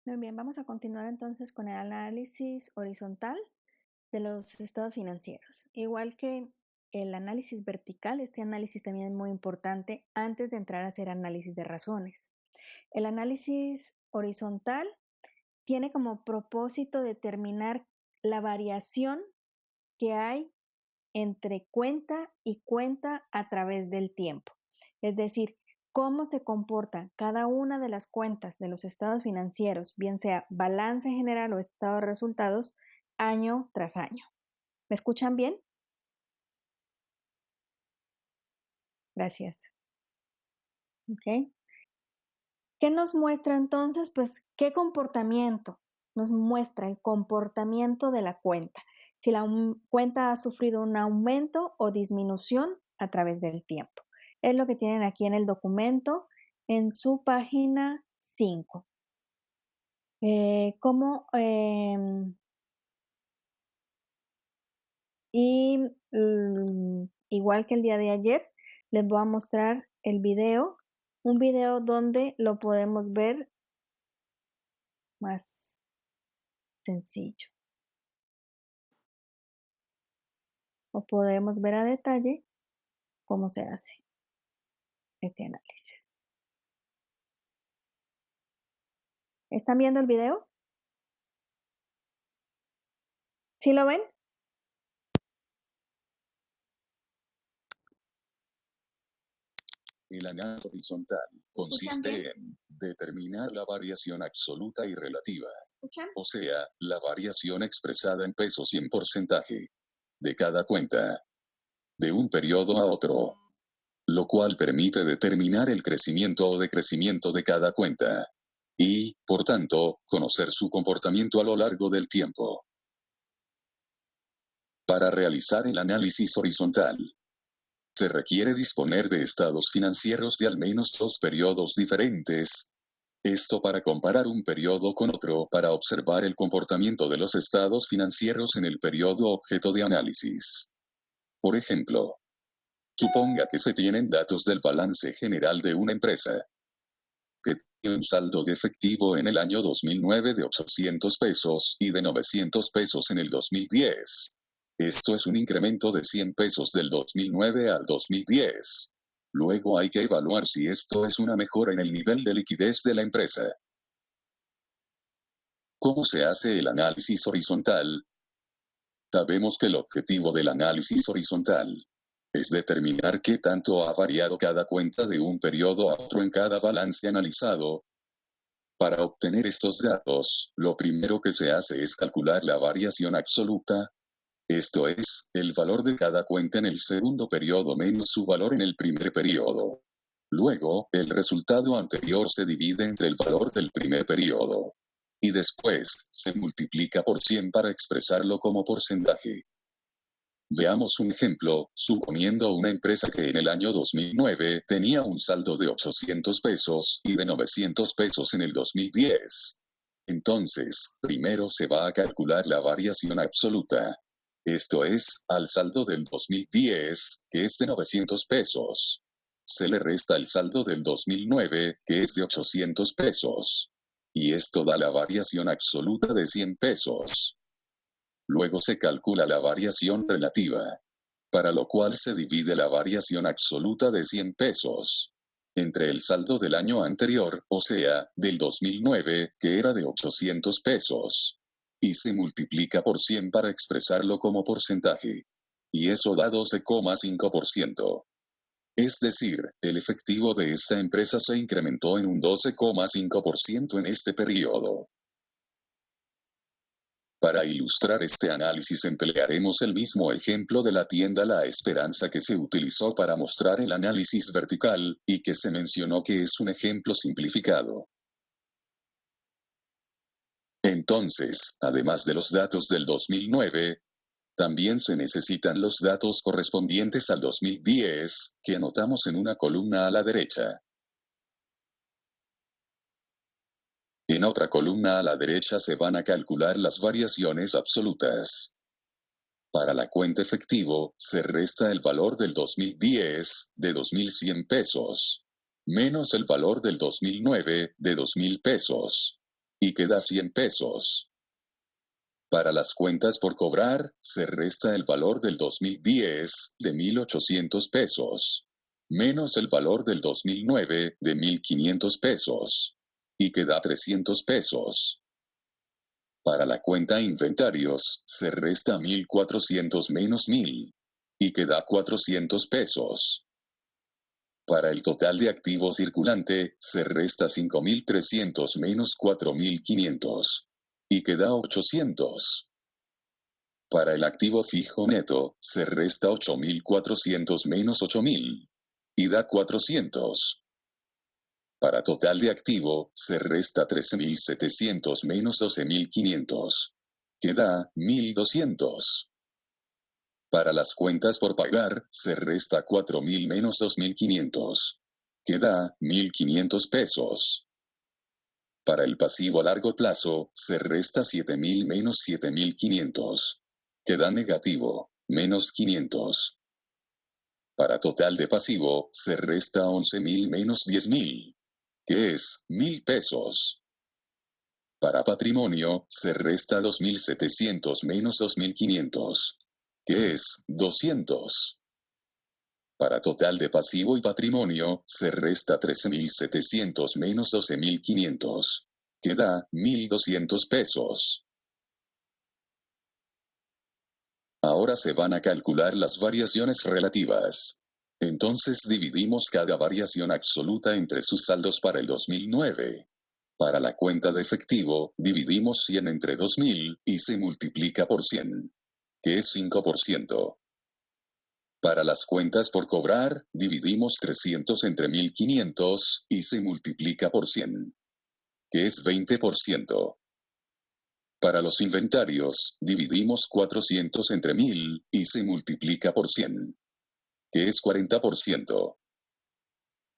Muy bien, vamos a continuar entonces con el análisis horizontal de los estados financieros. Igual que el análisis vertical, este análisis también es muy importante antes de entrar a hacer análisis de razones. El análisis horizontal tiene como propósito determinar la variación que hay entre cuenta y cuenta a través del tiempo. Es decir, cómo se comporta cada una de las cuentas de los estados financieros, bien sea balance general o estado de resultados, año tras año. ¿Me escuchan bien? Gracias. Ok. ¿Qué nos muestra entonces? Pues, ¿qué comportamiento? Nos muestra el comportamiento de la cuenta. Si la cuenta ha sufrido un aumento o disminución a través del tiempo. Es lo que tienen aquí en el documento en su página 5. ¿Cómo? Y igual que el día de ayer, les voy a mostrar el video, un video donde lo podemos ver más sencillo. O podemos ver a detalle cómo se hace este análisis. ¿Están viendo el video? ¿Sí lo ven? El análisis horizontal consiste en determinar la variación absoluta y relativa, o sea, la variación expresada en pesos y en porcentaje de cada cuenta, de un periodo a otro, lo cual permite determinar el crecimiento o decrecimiento de cada cuenta y, por tanto, conocer su comportamiento a lo largo del tiempo. Para realizar el análisis horizontal, se requiere disponer de estados financieros de al menos 2 periodos diferentes. Esto para comparar un periodo con otro para observar el comportamiento de los estados financieros en el periodo objeto de análisis. Por ejemplo, suponga que se tienen datos del balance general de una empresa que tiene un saldo de efectivo en el año 2009 de 800 pesos y de 900 pesos en el 2010. Esto es un incremento de 100 pesos del 2009 al 2010. Luego hay que evaluar si esto es una mejora en el nivel de liquidez de la empresa. ¿Cómo se hace el análisis horizontal? Sabemos que el objetivo del análisis horizontal es determinar qué tanto ha variado cada cuenta de un periodo a otro en cada balance analizado. Para obtener estos datos, lo primero que se hace es calcular la variación absoluta, esto es, el valor de cada cuenta en el segundo periodo menos su valor en el primer periodo. Luego, el resultado anterior se divide entre el valor del primer periodo. Y después, se multiplica por 100 para expresarlo como porcentaje. Veamos un ejemplo, suponiendo una empresa que en el año 2009 tenía un saldo de 800 pesos y de 900 pesos en el 2010. Entonces, primero se va a calcular la variación absoluta. Esto es, al saldo del 2010, que es de 900 pesos. Se le resta el saldo del 2009, que es de 800 pesos. Y esto da la variación absoluta de 100 pesos. Luego se calcula la variación relativa, para lo cual se divide la variación absoluta de 100 pesos entre el saldo del año anterior, o sea, del 2009, que era de 800 pesos, y se multiplica por 100 para expresarlo como porcentaje. Y eso da 12,5%. Es decir, el efectivo de esta empresa se incrementó en un 12,5% en este periodo. Para ilustrar este análisis emplearemos el mismo ejemplo de la tienda La Esperanza que se utilizó para mostrar el análisis vertical, y que se mencionó que es un ejemplo simplificado. Entonces, además de los datos del 2009, también se necesitan los datos correspondientes al 2010, que anotamos en una columna a la derecha. En otra columna a la derecha se van a calcular las variaciones absolutas. Para la cuenta efectivo, se resta el valor del 2010, de 2.100 pesos, menos el valor del 2009, de 2.000 pesos. y queda 100 pesos. Para las cuentas por cobrar, se resta el valor del 2010, de 1.800 pesos, menos el valor del 2009, de 1.500 pesos, y queda 300 pesos. Para la cuenta inventarios, se resta 1.400 menos 1.000, y queda 400 pesos. Para el total de activo circulante, se resta 5.300 menos 4.500, y queda 800. Para el activo fijo neto, se resta 8.400 menos 8.000, y da 400. Para total de activo, se resta 13.700 menos 12.500, que da 1.200. Para las cuentas por pagar, se resta 4.000 menos 2.500, que da 1.500 pesos. Para el pasivo a largo plazo, se resta 7.000 menos 7.500, que da negativo, menos 500. Para total de pasivo, se resta 11.000 menos 10.000, que es 1.000 pesos. Para patrimonio, se resta 2.700 menos 2.500, que es 200. Para total de pasivo y patrimonio, se resta 13.700 menos 12.500, que da 1.200 pesos. Ahora se van a calcular las variaciones relativas. Entonces dividimos cada variación absoluta entre sus saldos para el 2009. Para la cuenta de efectivo, dividimos 100 entre 2.000 y se multiplica por 100, que es 5%. Para las cuentas por cobrar, dividimos 300 entre 1.500 y se multiplica por 100, que es 20%. Para los inventarios, dividimos 400 entre 1.000 y se multiplica por 100, que es 40%.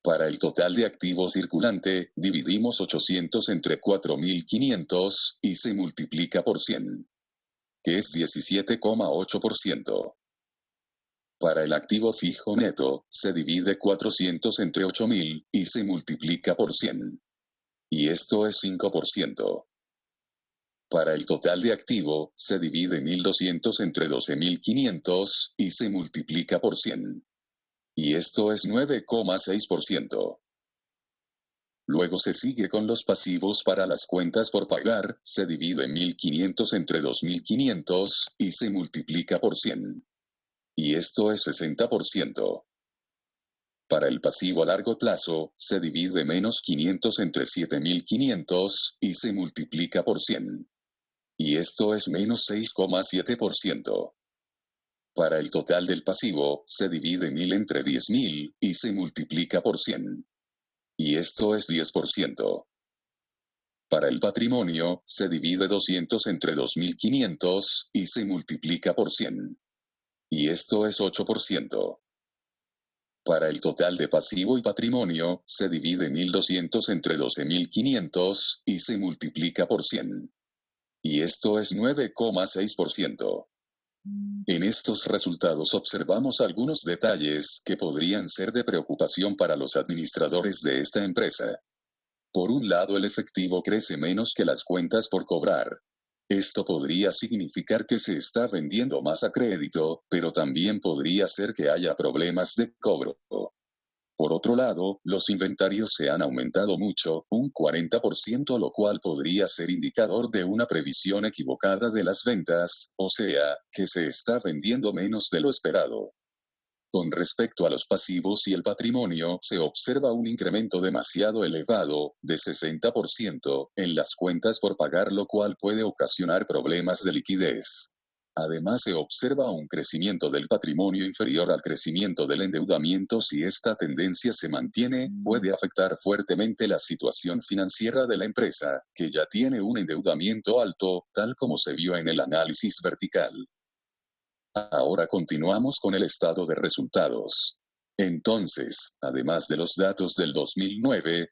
Para el total de activo circulante, dividimos 800 entre 4.500 y se multiplica por 100, que es 17,8%. Para el activo fijo neto, se divide 400 entre 8.000 y se multiplica por 100. Y esto es 5%. Para el total de activo, se divide 1.200 entre 12.500 y se multiplica por 100. Y esto es 9,6%. Luego se sigue con los pasivos para las cuentas por pagar, se divide 1.500 entre 2.500 y se multiplica por 100. Y esto es 60%. Para el pasivo a largo plazo, se divide menos 500 entre 7.500 y se multiplica por 100. Y esto es menos 6,7%. Para el total del pasivo, se divide 1.000 entre 10.000 y se multiplica por 100. Y esto es 10%. Para el patrimonio, se divide 200 entre 2.500 y se multiplica por 100. Y esto es 8%. Para el total de pasivo y patrimonio, se divide 1.200 entre 12.500 y se multiplica por 100. Y esto es 9,6%. En estos resultados observamos algunos detalles que podrían ser de preocupación para los administradores de esta empresa. Por un lado, el efectivo crece menos que las cuentas por cobrar. Esto podría significar que se está vendiendo más a crédito, pero también podría ser que haya problemas de cobro. Por otro lado, los inventarios se han aumentado mucho, un 40%, lo cual podría ser indicador de una previsión equivocada de las ventas, o sea, que se está vendiendo menos de lo esperado. Con respecto a los pasivos y el patrimonio, se observa un incremento demasiado elevado, de 60%, en las cuentas por pagar, lo cual puede ocasionar problemas de liquidez. Además, se observa un crecimiento del patrimonio inferior al crecimiento del endeudamiento. Si esta tendencia se mantiene, puede afectar fuertemente la situación financiera de la empresa, que ya tiene un endeudamiento alto, tal como se vio en el análisis vertical. Ahora continuamos con el estado de resultados. Entonces, además de los datos del 2009,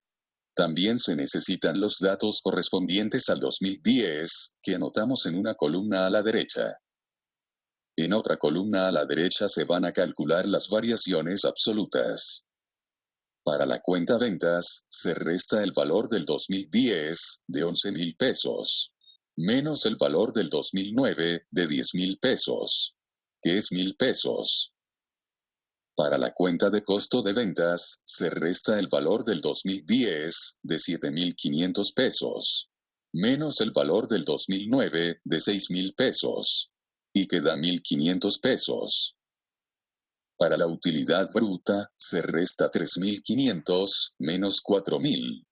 también se necesitan los datos correspondientes al 2010, que anotamos en una columna a la derecha. En otra columna a la derecha se van a calcular las variaciones absolutas. Para la cuenta ventas, se resta el valor del 2010 de 11,000 pesos, menos el valor del 2009 de 10,000 pesos, que es 1,000 pesos. Para la cuenta de costo de ventas, se resta el valor del 2010 de 7,500 pesos, menos el valor del 2009 de 6,000 pesos, y queda 1,500 pesos. Para la utilidad bruta, se resta 3,500 menos 4,000,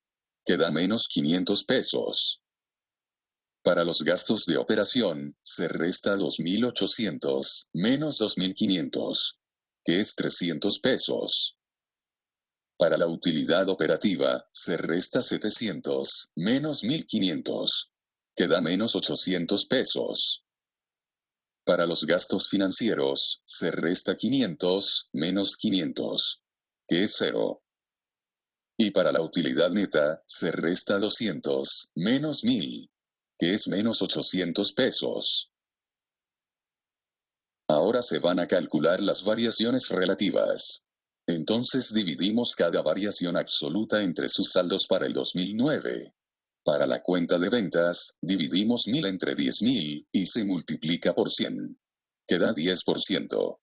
queda menos 500 pesos. Para los gastos de operación, se resta 2,800 menos 2,500, que es 300 pesos. Para la utilidad operativa, se resta 700 menos 1,500, queda menos 800 pesos. Para los gastos financieros, se resta 500 menos 500, que es 0. Y para la utilidad neta, se resta 200 menos 1,000, que es menos 800 pesos. Ahora se van a calcular las variaciones relativas. Entonces dividimos cada variación absoluta entre sus saldos para el 2009. Para la cuenta de ventas, dividimos 1,000 entre 10,000 y se multiplica por 100. Queda 10%.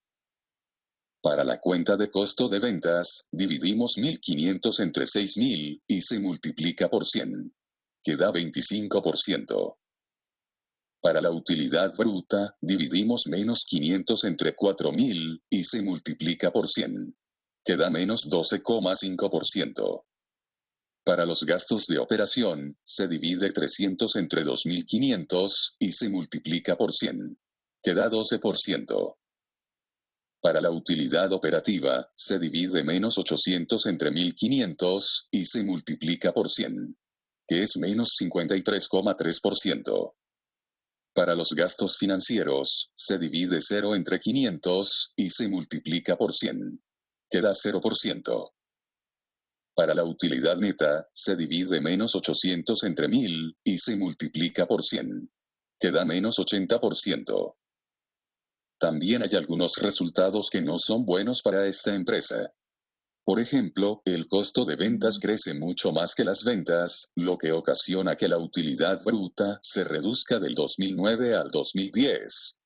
Para la cuenta de costo de ventas, dividimos 1,500 entre 6,000 y se multiplica por 100. Queda 25%. Para la utilidad bruta, dividimos menos 500 entre 4,000 y se multiplica por 100. Queda menos 12,5%. Para los gastos de operación, se divide 300 entre 2,500 y se multiplica por 100. Queda 12%. Para la utilidad operativa, se divide menos 800 entre 1,500 y se multiplica por 100, que es menos 53,3%. Para los gastos financieros, se divide 0 entre 500 y se multiplica por 100. Queda 0%. Para la utilidad neta, se divide menos 800 entre 1,000 y se multiplica por 100. Queda menos 80%. También hay algunos resultados que no son buenos para esta empresa. Por ejemplo, el costo de ventas crece mucho más que las ventas, lo que ocasiona que la utilidad bruta se reduzca del 2009 al 2010.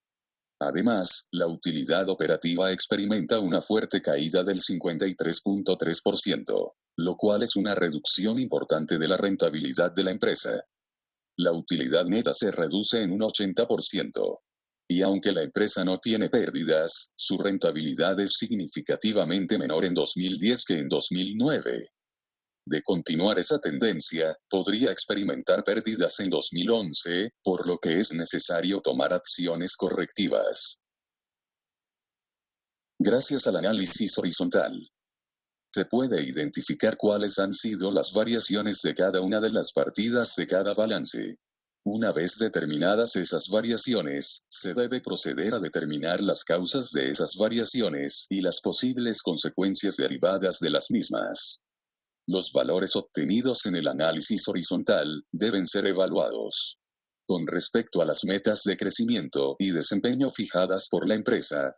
Además, la utilidad operativa experimenta una fuerte caída del 53,3%, lo cual es una reducción importante de la rentabilidad de la empresa. La utilidad neta se reduce en un 80%. Y aunque la empresa no tiene pérdidas, su rentabilidad es significativamente menor en 2010 que en 2009. De continuar esa tendencia, podría experimentar pérdidas en 2011, por lo que es necesario tomar acciones correctivas. Gracias al análisis horizontal, se puede identificar cuáles han sido las variaciones de cada una de las partidas de cada balance. Una vez determinadas esas variaciones, se debe proceder a determinar las causas de esas variaciones y las posibles consecuencias derivadas de las mismas. Los valores obtenidos en el análisis horizontal deben ser evaluados con respecto a las metas de crecimiento y desempeño fijadas por la empresa,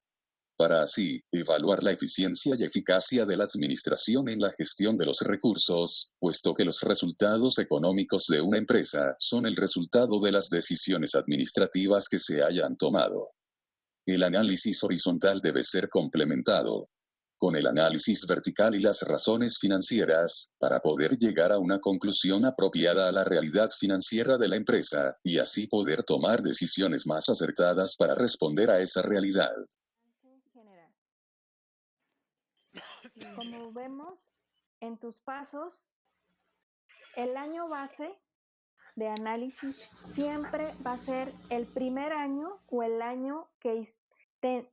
para así evaluar la eficiencia y eficacia de la administración en la gestión de los recursos, puesto que los resultados económicos de una empresa son el resultado de las decisiones administrativas que se hayan tomado. El análisis horizontal debe ser complementado con el análisis vertical y las razones financieras, para poder llegar a una conclusión apropiada a la realidad financiera de la empresa, y así poder tomar decisiones más acertadas para responder a esa realidad. General. Como vemos en tus pasos, el año base de análisis siempre va a ser el primer año o el año que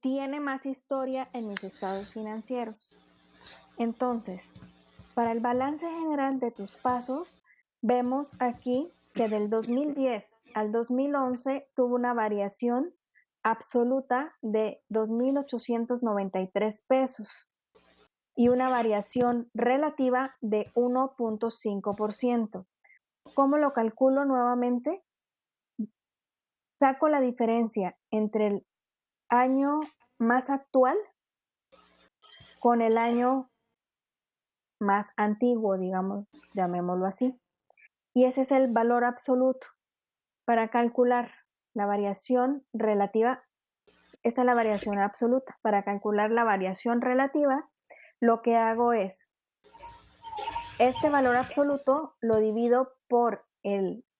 tiene más historia en mis estados financieros. Entonces, para el balance general de tus pasos, vemos aquí que del 2010 al 2011 tuvo una variación absoluta de 2,893 pesos y una variación relativa de 1,5%. ¿Cómo lo calculo nuevamente? Saco la diferencia entre el año más actual con el año más antiguo, digamos, llamémoslo así. Y ese es el valor absoluto. Para calcular la variación relativa, esta es la variación absoluta. Para calcular la variación relativa, lo que hago es, este valor absoluto lo divido por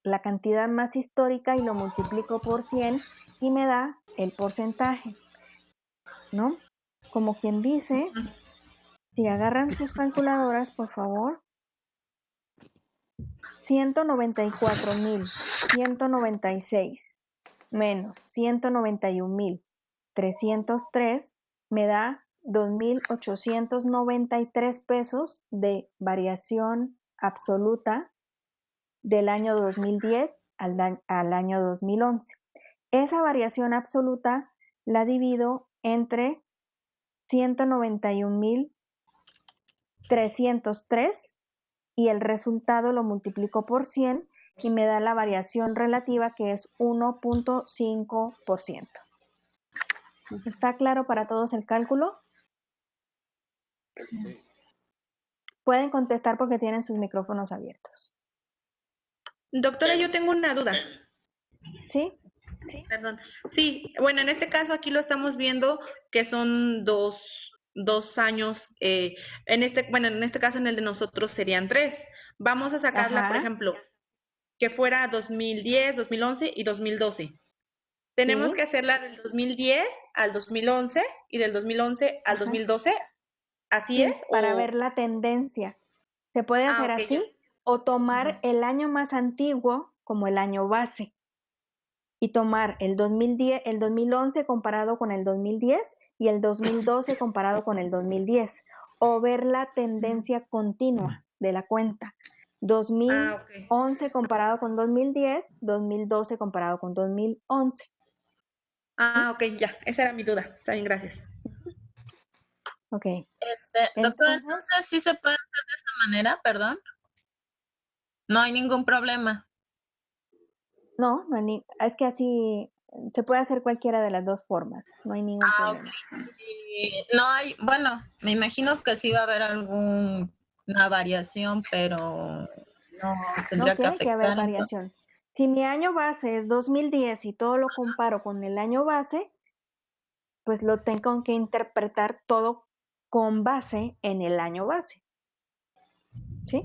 la cantidad más histórica y lo multiplico por 100 y me da el porcentaje, ¿no? Como quien dice, si agarran sus calculadoras, por favor, 194,196 menos 191,303 me da 2,893 pesos de variación absoluta del año 2010 al año 2011. Esa variación absoluta la divido entre 191,303 y el resultado lo multiplico por 100 y me da la variación relativa, que es 1.5%. ¿Está claro para todos el cálculo? Sí. Pueden contestar porque tienen sus micrófonos abiertos. Doctora, yo tengo una duda. ¿Sí? Perdón. Sí, bueno, en este caso aquí lo estamos viendo que son dos años. En este caso, en el de nosotros serían 3. Vamos a sacarla, por Ajá. ejemplo, que fuera 2010, 2011 y 2012. Tenemos Sí. que hacerla del 2010 al 2011 y del 2011 al Ajá. 2012. ¿Así Sí, es? para ¿O? ver la tendencia. Se puede hacer Ok, así ya. o tomar el año más antiguo como el año base y tomar el 2010, el 2011 comparado con el 2010 y el 2012 comparado con el 2010, o ver la tendencia continua de la cuenta. 2011 Ok. comparado con 2010, 2012 comparado con 2011. Ok, ya. Esa era mi duda. Está bien, gracias. Ok. Doctora, Entonces, entonces sí se puede hacer de esta manera, perdón. No hay ningún problema. no, es que así se puede hacer cualquiera de las dos formas, no hay ningún problema. No hay, bueno, me imagino que sí va a haber alguna variación, pero no No tendría que tiene que haber afectar. Entonces, variación. Si mi año base es 2010 y todo lo comparo con el año base, pues lo tengo que interpretar todo con base en el año base. ¿Sí?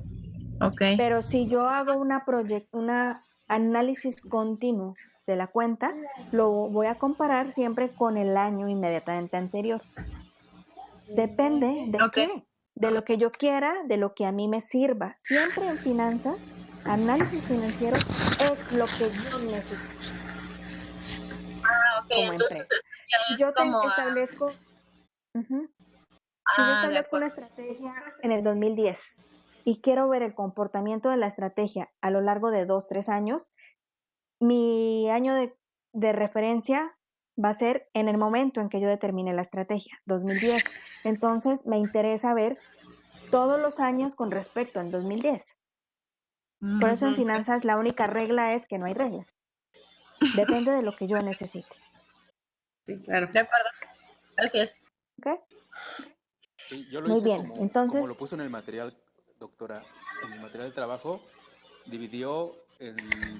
ok. Pero si yo hago una análisis continuo de la cuenta, lo voy a comparar siempre con el año inmediatamente anterior. Depende de Ok. qué, de lo que yo quiera, de lo que a mí me sirva. Siempre en finanzas, análisis financiero es lo que yo necesito Ok, como entonces empresa. esto ya Si es yo como. establezco, si yo De establezco una acuerdo. estrategia en el 2010 y quiero ver el comportamiento de la estrategia a lo largo de 2-3 años, mi año de referencia va a ser en el momento en que yo determine la estrategia, 2010. Entonces me interesa ver todos los años con respecto al 2010. Por eso en finanzas la única regla es que no hay reglas. Depende de lo que yo necesite. Sí, claro. De acuerdo. Gracias. ¿Ok? Sí, yo lo Muy hice bien. como Entonces, lo puso en el material, doctora. En el material de trabajo dividió el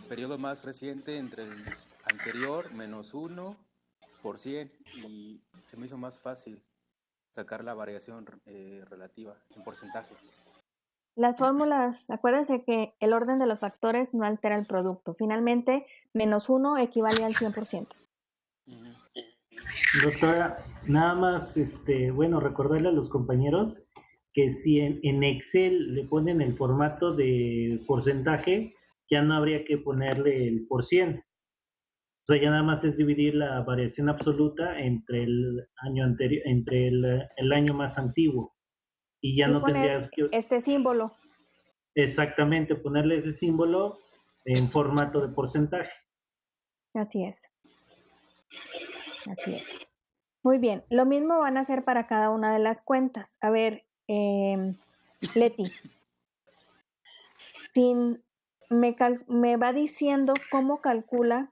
periodo más reciente entre el anterior menos 1% y se me hizo más fácil sacar la variación relativa en porcentaje. las fórmulas, acuérdense que el orden de los factores no altera el producto. Finalmente, -1 equivale al 100%. Doctora, nada más, bueno, recordarle a los compañeros que si en Excel le ponen el formato de porcentaje, ya no habría que ponerle el por cien. O sea, ya nada más es dividir la variación absoluta entre el año anterior, entre el año más antiguo. Y ya Y no poner tendrías que este símbolo. exactamente ponerle ese símbolo en formato de porcentaje. Así es. Así es. Muy bien. Lo mismo van a hacer para cada una de las cuentas. A ver, Leti, me va diciendo cómo calcula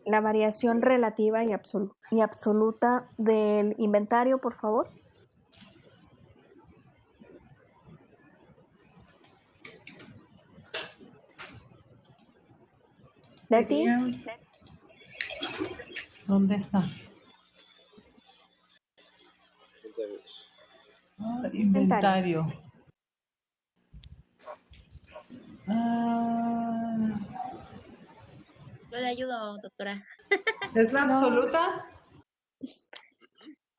la variación relativa y absoluta del inventario, por favor. Leti, Sería- ¿Dónde está? Inventario. Yo le ayudo, doctora. ¿Es la No. absoluta?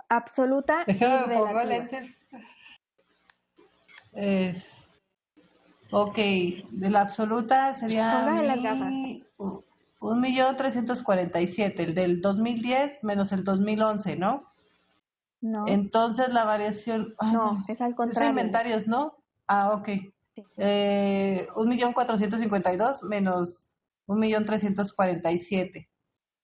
Absoluta y Déjame pongo relativa. lentes. Es. Ok, de la absoluta sería Póngase las gafas. 1.347.000, el del 2010 menos el 2011, ¿no? No, Entonces la variación. no, es al Es contrario. inventarios, ¿no? Ok. Sí. 1.452.000 menos 1.347.000.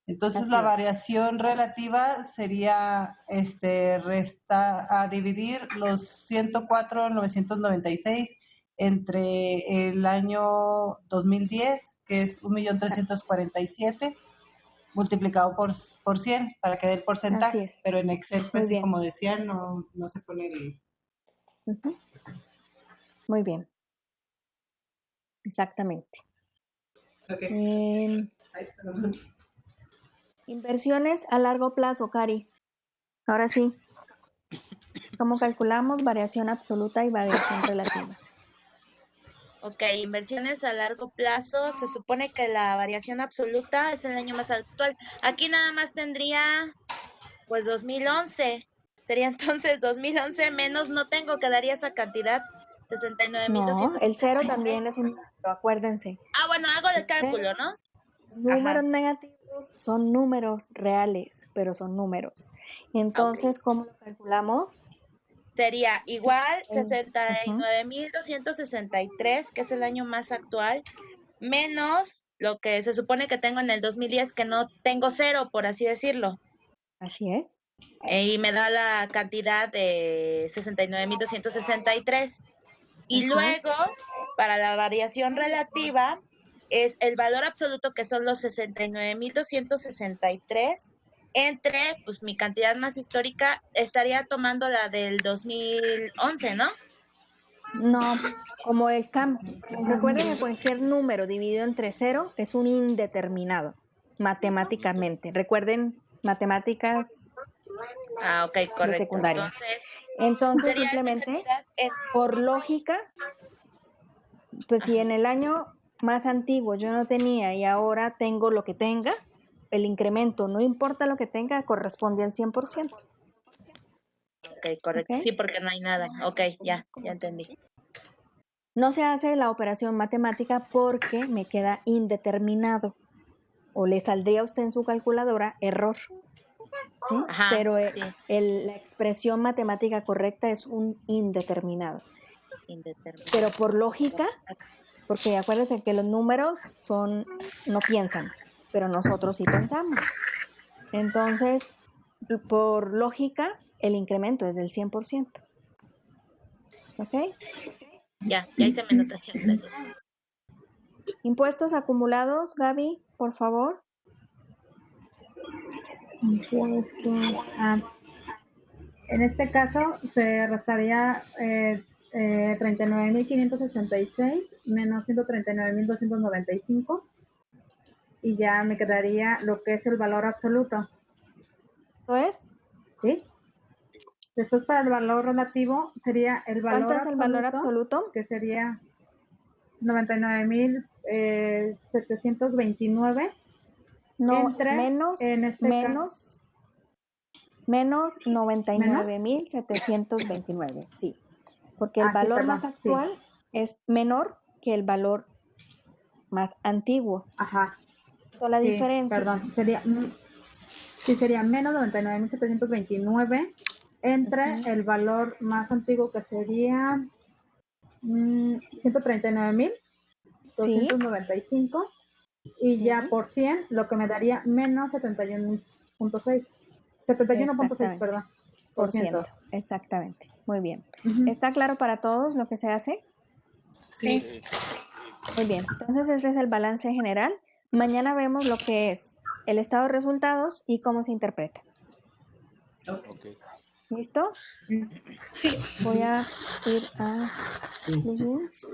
Entonces Así la es. variación relativa sería a dividir los 104.996 entre el año 2010, que es 1.347.000, multiplicado por 100 para que dé el porcentaje. Así es. Pero en Excel, Muy pues sí, bien. como decía, no se pone el... Ujú. Muy bien. Exactamente. Ok. Ay, perdón. Inversiones a largo plazo, Cari. Ahora sí. ¿Cómo calculamos variación absoluta y variación relativa? Ok, inversiones a largo plazo, se supone que la variación absoluta es el año más actual. Aquí nada más tendría, pues 2011. Sería entonces 2011 menos, no tengo, quedaría esa cantidad, No, 69.200. el cero también es un número, acuérdense. Ah, bueno, hago el Los cálculo, ¿no? ceros, los números Ajá, negativos son números reales, pero son números. Entonces, ok. ¿cómo lo calculamos? Sería igual Ujú. 69.263, que es el año más actual, menos lo que se supone que tengo en el 2010, que no tengo cero, por así decirlo. Así es. Y me da la cantidad de 69.263. Y Así es. luego, para la variación relativa, es el valor absoluto, que son los 69.263, entre, pues, mi cantidad más histórica, estaría tomando la del 2011, ¿no? No, como el CAM. Recuerden que cualquier número dividido entre cero es un indeterminado, matemáticamente. Recuerden matemáticas Ah, ok, de correcto. secundaria. Entonces, Entonces, sería esta simplemente, cantidad en... por lógica, pues si en el año más antiguo yo no tenía y ahora tengo lo que tenga, el incremento, no importa lo que tenga, corresponde al 100%. Ok, correcto. ¿Ok? Sí, porque no hay nada. Ok, ya entendí. No se hace la operación matemática porque me queda indeterminado o le saldría a usted en su calculadora error. ¿Sí? Ajá, Pero sí, la expresión matemática correcta es un indeterminado. indeterminado. Pero por lógica, porque acuérdense que los números no piensan, pero nosotros sí pensamos. Entonces, por lógica, el incremento es del 100%. ¿Ok? Ya hice mi anotación, gracias. Impuestos acumulados, Gaby, por favor. En este caso se restaría 39.566 menos 139.295 y ya me quedaría lo que es el valor absoluto. ¿Esto es? ¿Sí? Después para el valor relativo sería el valor ¿Cuánto es el valor absoluto? que sería 99.729 No, entre menos en este menos 99.729, sí. Porque el sí, valor perdón, más actual es menor que el valor más antiguo. Ajá. La Sí, diferencia. perdón, sería menos 99.729 entre el valor más antiguo, que sería 139.295 y ya por 100 lo que me daría menos 71.6, perdón, por ciento. Exactamente, muy bien. Ujú. ¿Está claro para todos lo que se hace? Sí. Muy bien, entonces este es el balance general. Mañana vemos lo que es el estado de resultados y cómo se interpreta. Ok. ¿Listo? Sí. Voy a ir a los links.